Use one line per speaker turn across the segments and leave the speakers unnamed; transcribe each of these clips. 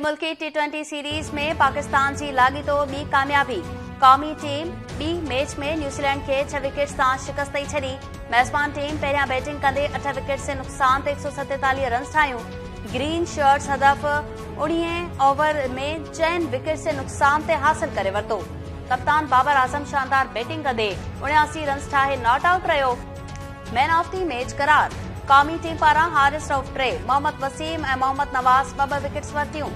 मुल्की T20 series में पाकिस्तान जी लाॻीतो ॿी कामयाबी। क़ौमी टीम ॿी मैच में न्यूज़ीलैंड के 6 विकेट सां शिकस्त ॾेई छॾी। मेज़बान टीम पहिरियां बैटिंग कंदे 8 विकेट से नुक़सान ते 147 रन ठाहियूं। ग्रीन शर्ट्स हदफ 19 ओवर में 4 विकेट से नुक़सान ते हासिल करे वरितो। कप्तान बाबर आज़म शानदार बैटिंग कंदे 79 रन ठाहे नॉट आउट रहियो। मैन ऑफ दी मैच करार। क़ौमी टीम पारां हारिस रऊफ़ 3, मोहम्मद वसीम ऐं मोहम्मद नवाज़ 2 विकेट्स वरितियूं।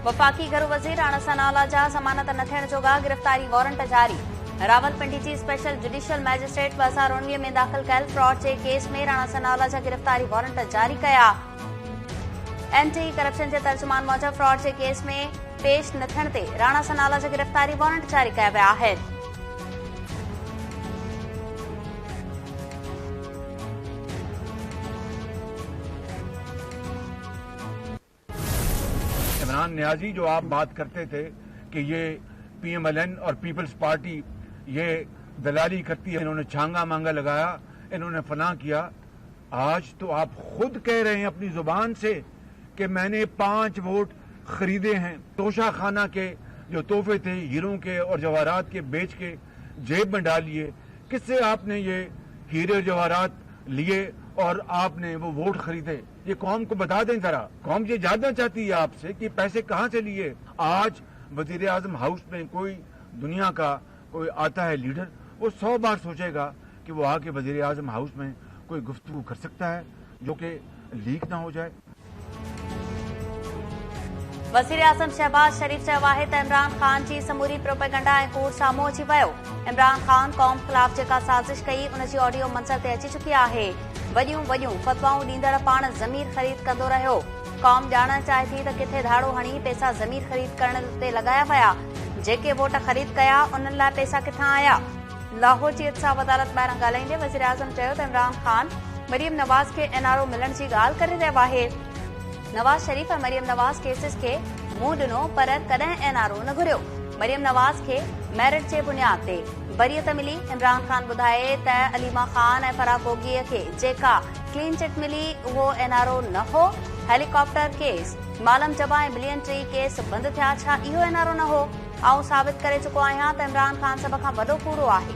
वफ़ाक़ी घरू वज़ीर राणा सनाउल्लाह जा ज़मानत न थियण जोॻा गिरफ़्तारी वारंट जारी। रावलपिंडी जी स्पेशल जुडिशियल मैजिस्ट्रेट 2019 में दाख़िल कयल फ्रॉड जे केस में राणा सनाउल्लाह जा गिरफ़्तारी वारंट जारी कया। एंटी करप्शन जे तर्जुमान मूजिब फ्रॉड जे केस में पेश न थियण ते राणा सनाउल्लाह जा गिरफ़्तारी वारंट जारी कया विया आहिनि।
इमरान नियाजी जो आप बात करते थे कि ये PMLN और पीपल्स पार्टी ये दलाली करती है, इन्होंने छांगा मांगा लगाया, इन्होंने फना किया। आज तो आप खुद कह रहे हैं अपनी जुबान से कि मैंने 5 वोट खरीदे हैं। तोशा खाना के जो तोहफे थे हीरों के और जवाहरात के बेच के जेब में डाल लिए। किससे आपने ये हीरे जवाहरात लिए और आपने वो वोट खरीदे? ये कौम को बता दें जरा। कौम ये जानना चाहती है आपसे कि पैसे कहाँ से लिए। आज वजीर आजम हाउस में कोई दुनिया का कोई आता है लीडर, वो 100 बार सोचेगा कि वो आके वजीर आजम हाउस में कोई गुफ्तगू कर सकता है जो कि लीक ना हो जाए।
वज़ीर आज़म शहबाज शरीफ़ चयो आहे त इमरान ख़ान जी समूरी प्रोपेगंडा ऐं कूड़ साम्हूं अची वियो। इमरान ख़ान क़ौम ख़िलाफ़ जेका साज़िश कई उन जी ऑडियो मंज़र ते अची चुकी आहे। वॾियूं फतवाऊं ॾींदड़ पाण ज़मीर ख़रीद कंदो रहियो। क़ौम ॼाणणु चाहे थी त किथे धाड़ो हणी पैसा ज़मीर ख़रीद करण ते लॻाया विया। जेके वोट ख़रीद कया उन्हनि लाइ पैसा किथां आया। लाहौर जी इंसाफ़ अदालत ॿाहिरां ॻाल्हाईंदे वज़ीर आज़म चयो त इमरान ख़ान मरियम नवाज़ खे NRO मिलण जी ॻाल्हि करे रहियो आहे। नवाज़ शरीफ़ ऐं मरियम नवाज़ केसिस खे मुंहुं ॾिनो पर कॾहिं NRO न घुरियो। मरियम नवाज़ खे मेरिट जे बुनियाद ते बरियत मिली। इमरान ख़ान ॿुधाए त अलीमा ख़ान ऐं फराह गोगीअ खे जेका क्लीन चिट मिली उहो NRO न हो। हेलीकॉप्टर केस, मालम जबा ऐं बिलियन ट्री केस बंदि थिया, छा इहो NRO न हो? आऊं साबित करे चुको आहियां त इमरान ख़ान सभ खां वॾो कूड़ो आहे।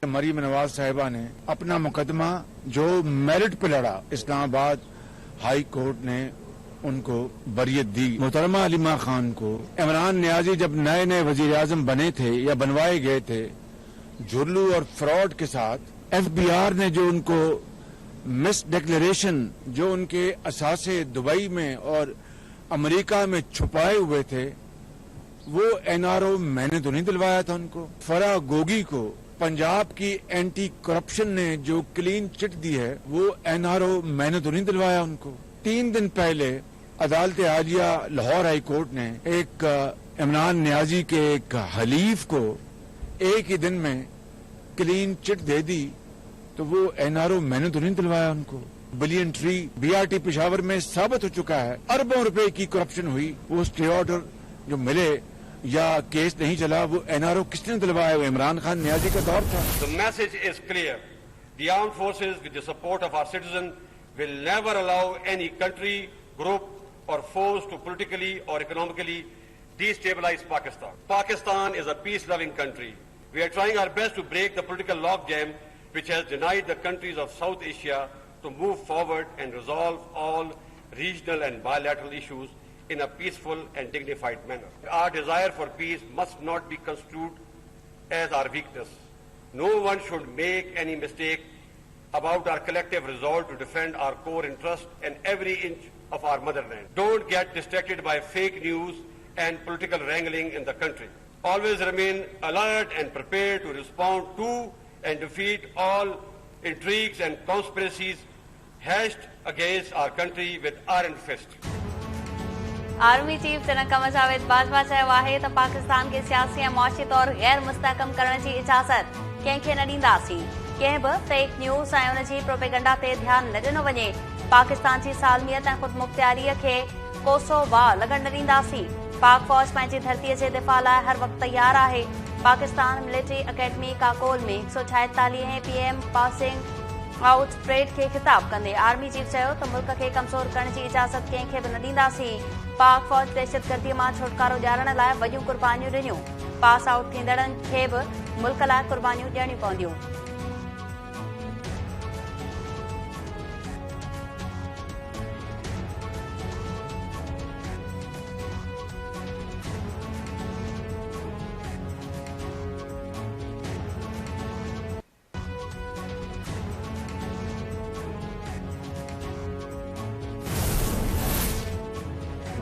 मरियम नवाज साहिबा ने अपना मुकदमा जो मेरिट पे लड़ा, इस्लामाबाद हाई कोर्ट ने उनको बरियत दी। मोहतरमा अलीमा खान को इमरान नियाजी जब नए नए वजीर आजम बने थे या बनवाए गए थे, झुर्लू और फ्रॉड के साथ FBR ने जो उनको मिस डिक्लेरेशन जो उनके असासे दुबई में और अमेरिका में छुपाए हुए थे, वो NRO मैंने तो नहीं दिलवाया था उनको। फराह गोगी को पंजाब की एंटी करप्शन ने जो क्लीन चिट दी है वो NRO मैंने तो नहीं दिलवाया उनको। 3 दिन पहले अदालत आलिया लाहौर हाई कोर्ट ने एक इमरान नियाजी के एक हलीफ को एक ही दिन में क्लीन चिट दे दी, तो वो NRO मैंने तो नहीं दिलवाया उनको। बिलियन ट्री BRT पेशावर में साबित हो चुका है अरबों रुपए की करप्शन हुई। वो स्टे ऑर्डर जो मिले या केस नहीं चला, वो NRO किसने दिलवाया? वो इमरान खान नियाजी का दौर था।
The message is clear. The armed forces, with the support of our citizens, will never allow any country, group or force to politically or economically destabilize Pakistan. Pakistan is a peace-loving country. We are trying our best to break the political logjam which has denied the countries of South Asia to move forward and resolve all regional and bilateral issues in a peaceful and dignified manner. Our desire for peace must not be construed as our weakness. No one should make any mistake about our collective resolve to defend our core interest and every inch of our motherland. Don't get distracted by fake news and political wrangling in the country. Always remain alert and prepared to respond to and defeat all intrigues and conspiracies hatched against our country with iron fist.
Army chief general Qamar Javed Bajwa चयो आहे त पाकिस्तान खे सियासी ऐं मुआशी तौर गैर मुस्तहकम करण जी इजाज़त कंहिंखे न ॾींदासीं। कंहिं बि फेक न्यूज़ ऐं उन जी प्रोपेगंडा ते ध्यानु न ॾिनो वञे। पाकिस्तान जी सालमियत ऐं ख़ुदमुख्तियारीअ खे कोसो वाह लॻण न ॾींदासीं। पाक फ़ौज पंहिंजी धरतीअ जे दिफ़ा लाइ हर वक़्तु तयार आहे। पाकिस्तान मिलिट्री अकेडमी काकोल में 146 PM पासिंग आउट परेड खे ख़िताब कंदे आर्मी चीफ चयो त मुल्क खे कमज़ोर करण जी इजाज़त कंहिंखे बि न ॾींदासीं। पाक फ़ौज दहशतगर्दीअ मां छुटकारो ॾियारण लाइ वॾियूं कुर्बानियूं ॾिनियूं। पास आउट थींदड़नि खे बि मुल्क लाइ कुर्बानियूं ॾियणियूं पवंदियूं।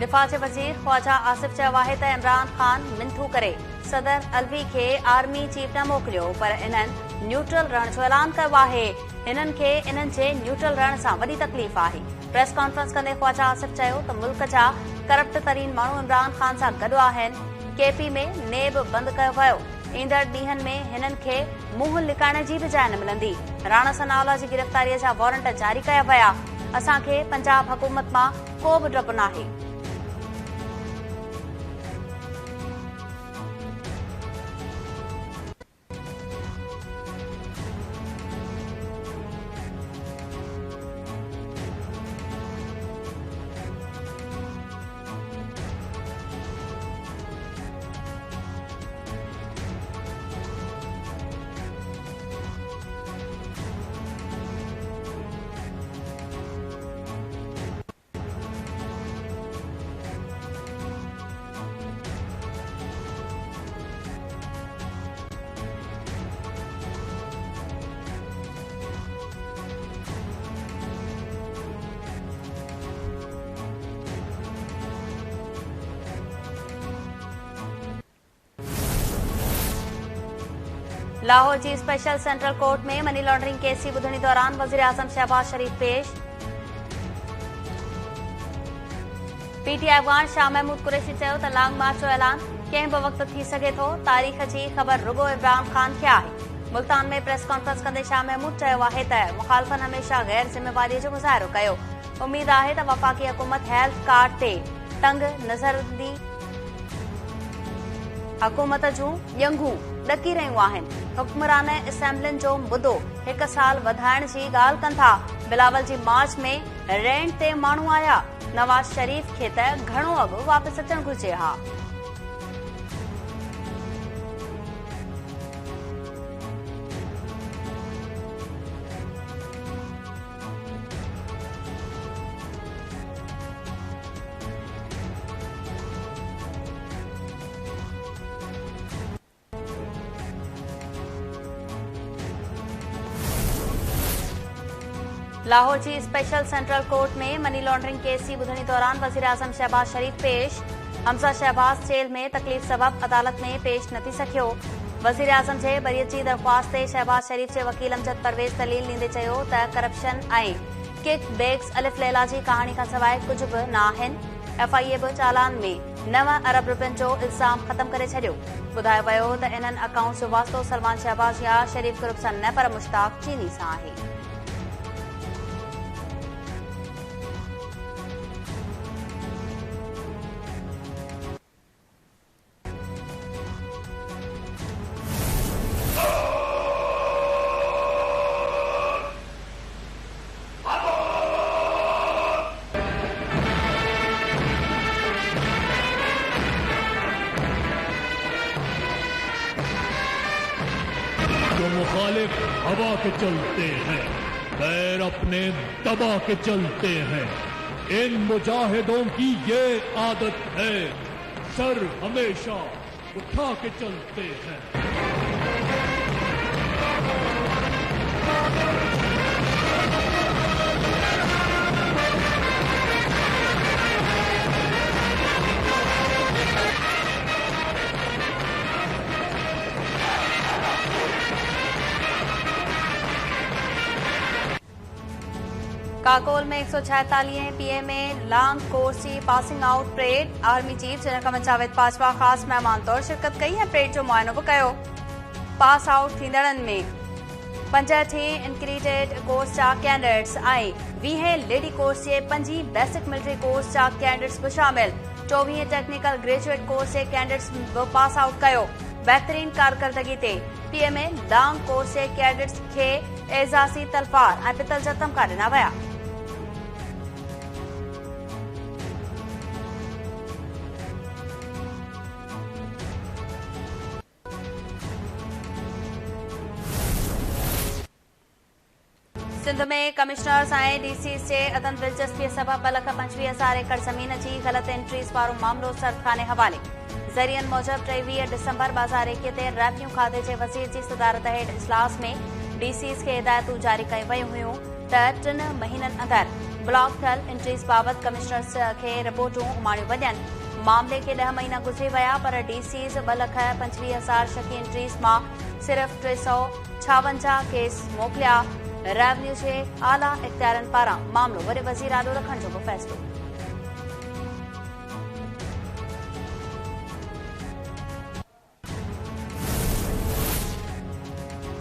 दिफ़ा जे वज़ीर ख्वाजा आसिफ चयो आहे त इमरान ख़ान मिंथू करे सदर अलवी खे आर्मी चीफ न मोकिलियो, पर इन्हनि न्यूट्रल रहण जो ऐलान कयो आहे। हिननि खे इन्हनि जे न्यूट्रल रहण सां वॾी तकलीफ़ आहे। प्रेस कॉन्फ्रेंस कंदे ख्वाजा आसिफ चयो त मुल्क जा करप्ट तरीन माण्हू इमरान ख़ान सां गॾु आहिनि। केपी में नेब बंदि कयो वियो। ईंदड़ ॾींहनि में हिननि खे मुंहुं लिकाइण जी बि जाइ न मिलंदी। राणा सनाउल्लाह जी गिरफ़्तारीअ जा वारंट जारी कया विया। असांखे पंजाब हुकूमत मां को बि डपु नाहे। लाहौर जी स्पेशल सेंट्रल कोर्ट में मनी लॉन्ड्रिंग केस जी ॿुधणी दौरान वज़ीर आज़म शहबाज शरीफ पेश। पीटीआई अफ़गान शाह महमूद कुरैशी चयो त लॉन्ग मार्च जो ऐलान कंहिं बि वक़्तु थी सघे थो। तारीख़ जी ख़बर रुगो इमरान ख़ान खे आहे। मुल्तान में प्रेस कॉन्फ्रेंस कंदे शाह महमूद चयो आहे त मुख़ालिफ़नि हमेशा गैर ज़िम्मेवारीअ जो मुज़ाहिरो कयो। उमीद आहे त वफ़ाक़ी हुकूमत हेल्थ कार्ड ते तंग नज़र ईंदी। हुकूमत जूं ॼंघूं ॾकी रहियूं आहिनि। हुक्मरान असेंबलियुनि जो मुदो 1 साल वधाइण जी ॻाल्हि कनि था। बिलावल जी मार्च में रेंट ते माण्हू आया। नवाज़ शरीफ खे त घणो अॻु वापसि अचणु घुर्जे हा। लाहौर जी स्पेशल सेंट्रल कोर्ट में मनी लॉन्ड्रिंग केस की ॿुधणी दौरान वज़ीर आज़म शहबाज शरीफ पेश। हमज़ा शहबाज जेल में तकलीफ़ सबब अदालत में पेश न थी सघियो। वज़ीर आज़म जे बरियत जी दरख़्वास्त ते शहबाज शरीफ जे वकील अमजद परवेज़ दलील ॾींदे चयो त करप्शन ऐं किक बैग्स अलिफ लैला जी कहाणी खां सवाइ कुझु बि न आहिनि। FIA बि चालान में 9 अरब रुपयनि जो इल्ज़ाम ख़तमु करे छॾियो। ॿुधायो वियो त इन्हनि अकाउंट जो वास्तो सलमान शहबाज या शरीफ ग्रुप सां न पर मुश्ताक चीनी सां आहे।
मुखालिफ हवा के चलते हैं, पैर अपने दबा के चलते हैं। इन मुजाहिदों की ये आदत है, सर हमेशा उठा के चलते हैं।
काकोल में 146 PM में लॉन्ग कोर्स की passing out parade. Army chief general Qamar Javed Bajwa ख़ास मेहमान तौर शिरकत कई ऐं परेड जो मुआयनो भी कयो। पास आउट थींदड़नि में 65 इंक्रीडिएट कोर्स जा कैंडिडेट्स ऐं 20 लेडी कोर्स जे 5 बेसिक मिलिट्री कोर्स जा कैंडिडेट्स भी शामिल 24 टेक्निकल ग्रेजुएट कोर्स जे कैंडिडेट्स भी पास आउट कयो बहितरीन कारकर्दगी ते पीएमए लॉन्ग कोर्स जे कैंडिडेट्स खे एजाज़ी तलवार ऐं पितल जा तमगा ॾिना विया। सिंध में कमिश्नर्स ऐं डीसीस जे अदम दिलचस्पी सबब 2,25,000 एकड़ ज़मीन जी ग़लत एंट्रीज़ वारो मामलो सरखाने हवाले ज़रियनि मूजिब 23 डिसंबर 2021 ते रेवन्यू खाते जे वज़ीर जी सदारत हेठ इजलास में डीसीस खे हिदायतूं जारी कयूं वयूं हुयूं त 3 महीननि अंदरि ब्लॉक थियल एंट्रीज़ बाबति कमिश्नर्स खे रिपोर्टूं उमाणियूं वञनि। मामले खे 10 महीना गुज़री विया पर डीसीस 2,25,000 शकी एंट्रीज़ मां सिर्फ़ 356 केस मोकिलिया। रेवन्यू जे आला इख्तियारनि पारां मामलो वरी वज़ीर आलो रखण जो भी फ़ैसिलो।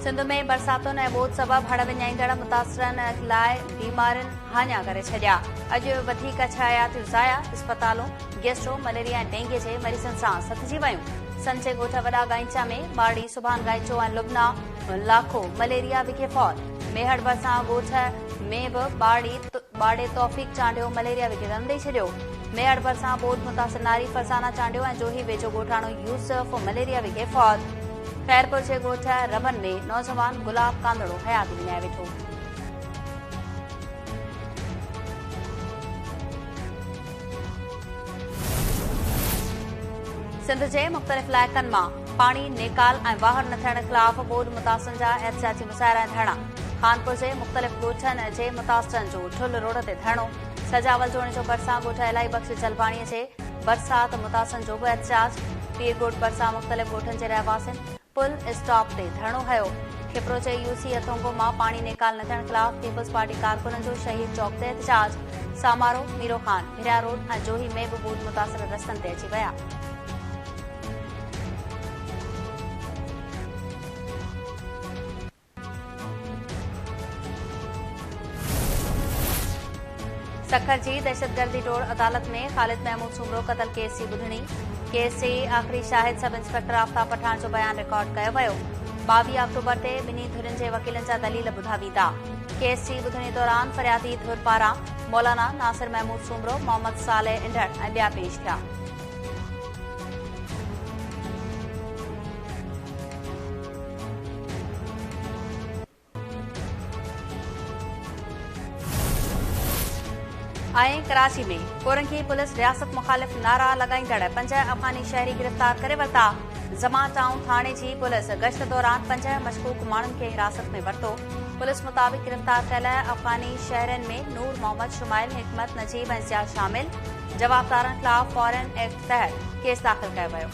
सिंध में बरसातुनि ऐं ॿोॾि सबबि हड़ विञाईंदड़ मुतासिरनि लाइ बीमारियुनि हाञा करे छॾिया। अॼु वधीक 6 हयातियूं ज़ाया अस्पतालूं गैस्ट्रो मलेरिया ऐं डेंगीअ जे मरीज़नि सां सथिजी वयूं। संचे ॻोठ वॾा गांईचा में बाड़ी सुभान गांईचो ऐं लुबना लाखो मलेरिया विखे फौत। मेहड़ भरिसां ॻोठ में बि बाड़े तौफ़ीक़ चांडियो मलेरिया विखे दम ॾेई छॾियो। मेहड़ भरिसां ॿोॾि मुतासिर नारी फरसाना चांडियो ऐं जोही वेझो ॻोठाणो यूसुफ मलेरिया विखे फौत। खैरपुर जे ॻोठ रमन में नौजवान गुलाब कांदड़ो हयाती विञाए वेठो। सिंध जे मुख़्तलिफ़ इलाइक़नि मां पाणी नेकाल ऐं ॿाहिरि न थियण ख़िलाफ़ ॿोॾि मुतासिरनि जा एहतिजाजी मुज़ाहिरा ऐं धरना। खानपुर जे मुख़्तलिफ़ ॻोठनि जे मुतासिरनि जो ठुल रोड ते धरणो। सजावल जोड़े जो भरिसां ॻोठ इलाही बख़्श जलपाणीअ जे बरसात मुतासिरनि जो बि एहतिजाज। पीर ॻोठ भरिसां मुख़्तलिफ़ ॻोठनि जे रहवासियुनि पुल स्टॉप ते धरणो हयो। खिपरो जे यूसी अथोंगो मां पाणी नेकाल न थियण ख़िलाफ़ पीपल्स पार्टी कारकुननि जो शहीद चौक ते एहतिजाज। सामारो मीरो खान भिरिया रोड ऐं जोही में बि ॿोॾि मुतासिर रस्तनि ते अची विया। सखर जी दहशतगर्दी टोड़ अदालत में ख़ालिद महमूद सुमरो क़तल केस जी ॿुधणी। केस जे आख़िरी शाहिद सब इंस्पेक्टर आफ्ताब पठान जो बयान रिकॉर्ड कयो वियो। 22 अक्टूबर ते ॿिन्ही धुरियुनि जे वकीलनि जा दलील ॿुधा वेंदा। केस जी ॿुधणी दौरान फरियादी धुर पारां मौलाना नासिर महमूद सुमरो मोहम्मद सालेह इंढड़ ऐं ॿिया पेश थिया। ऐं कराची में कोरंगी पुलिस रियासत मुखालिफ़ नारा लॻाईंदड़ 5 अफ़गानी शहरी गिरफ़्तार करे वरिता। ज़मा टाउन थाणे जी पुलिस गश्त दौरान 5 मशकूक माण्हुनि खे हिरासत में वरितो। पुलिस मुताबिक़ गिरफ़्तार कयल अफ़गानी शहरनि में नूर मोहम्मद शुमाइल हिकमत नजीब ऐं ज़िया शामिल। जवाबदारनि ख़िलाफ़ फॉरेन एक्ट तहत केस दाख़िल कयो वियो।